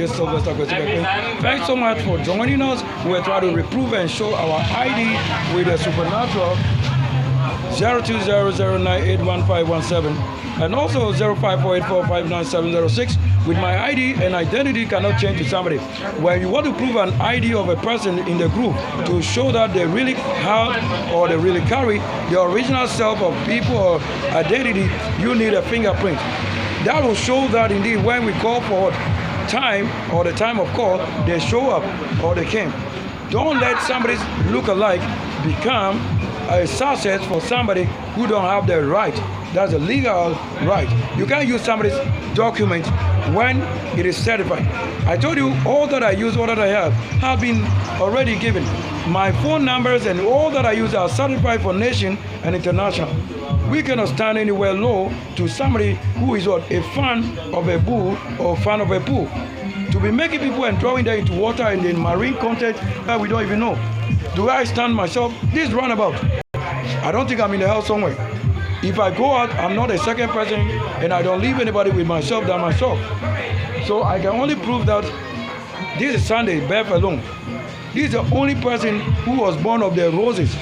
Sylvester Kwesibekwe. Thanks so much for joining us. We're trying to reprove and show our ID with the supernatural 0200981517 and also 0548459706. With my ID, an identity cannot change to somebody. When you want to prove an ID of a person in the group to show that they really have or they really carry the original self of people or identity, you need a fingerprint. That will show that indeed when we call for time or the time of call, they show up or they came. Don't let somebody's look-alike become a success for somebody who don't have the right. That's a legal right. You can't use somebody's document when it is certified. I told you all that I use, all that I have been already given. My phone numbers and all that I use are certified for nation and international. We cannot stand anywhere low to somebody who is what, a fan of a bull or fan of a pool. To be making people and throwing them into water and in marine content that we don't even know. Do I stand myself? This runabout. I don't think I'm in the house somewhere. If I go out, I'm not a second person and I don't leave anybody with myself than myself. So I can only prove that this is Sunday, birth alone. This is the only person who was born of the roses,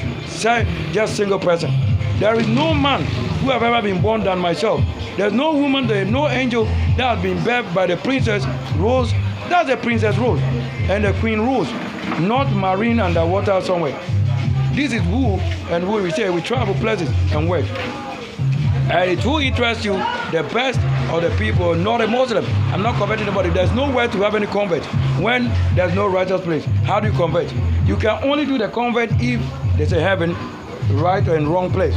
just single person. There is no man who have ever been born than myself. There's no woman, there's no angel that has been birthed by the princess Rose. That's the princess Rose and the queen Rose, not marine underwater somewhere. This is who and who we say we travel places and work. And it will interest you, the best of the people, not a Muslim. I'm not converting anybody. There's nowhere to have any convert when there's no righteous place. How do you convert? You can only do the convert if there's a heaven, right and wrong place.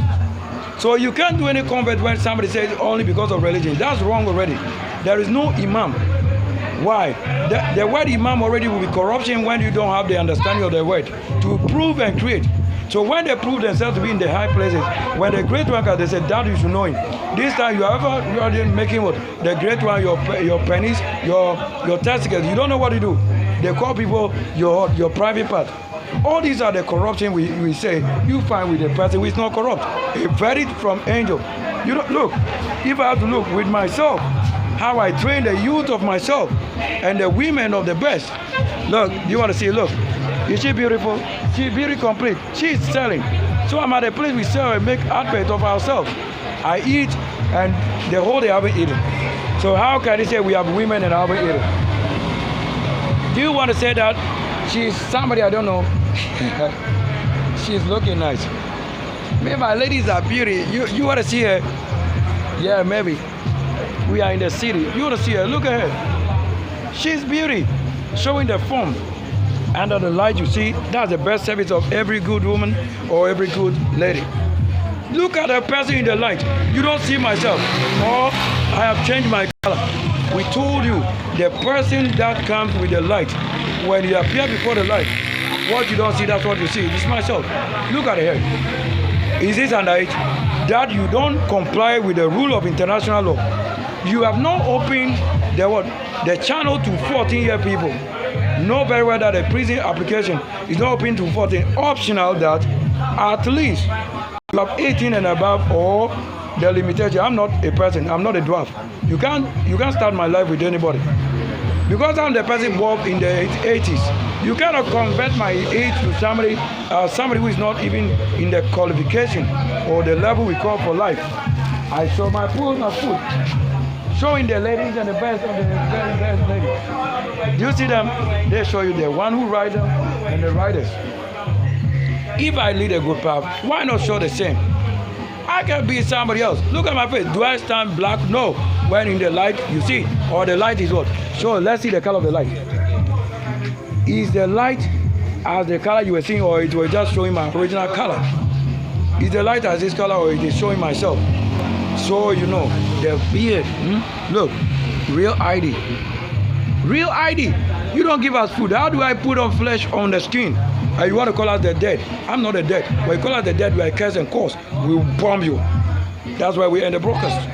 So you can't do any convert when somebody says only because of religion. That's wrong already. There is no imam. Why? The word imam already will be corruption when you don't have the understanding of the word to prove and create. So when they prove themselves to be in the high places, when the great one comes, they say that you should know him. This time you are making what? The great one, your pennies, your testicles. You don't know what to do. They call people your private part. All these are the corruption we say you find with a person who is not corrupt. A verdict from angel. You don't look. If I have to look with myself, how I train the youth of myself and the women of the best. Look, you want to see? Look, is she beautiful? She's very complete. She's selling. So I'm at a place we sell and make advert of ourselves. I eat and the whole day I haven't eaten. So how can they say we have women and I haven't eaten? Do you want to say that she's somebody I don't know? She's looking nice. Maybe my ladies are beauty. You want to see her? Yeah, maybe. We are in the city. You want to see her? Look at her. She's beauty. Showing the form. Under the light you see, that's the best service of every good woman or every good lady. Look at a person in the light. You don't see myself. Or I have changed my color. We told you, the person that comes with the light, when you appear before the light, what you don't see, that's what you see. This is myself. Look at her. Is this underage? That you don't comply with the rule of international law. You have not opened the channel to 14-year people. Know very well that a prison application is not open to 14. Optional that at least you have 18 and above or the limitation. I'm not a person. I'm not a dwarf. You can't start my life with anybody. Because I'm the person born in the 80s. You cannot convert my age to somebody who is not even in the qualification or the level we call for life. I saw my food, showing the ladies and the best of the very best ladies. You see them? They show you the one who rides them and the riders. If I lead a good path, why not show the same? I can be somebody else. Look at my face. Do I stand black? No. When in the light, you see, or the light is what? So let's see the color of the light. Is the light as the color you were seeing, or it was just showing my original color? Is the light as this color, or it is showing myself? So you know, the beard, look, real ID. Real ID. You don't give us food. How do I put on flesh on the skin? You want to call us the dead? I'm not the dead. When you call us the dead, we are curse and cause. We will bomb you. That's why we end the broadcast.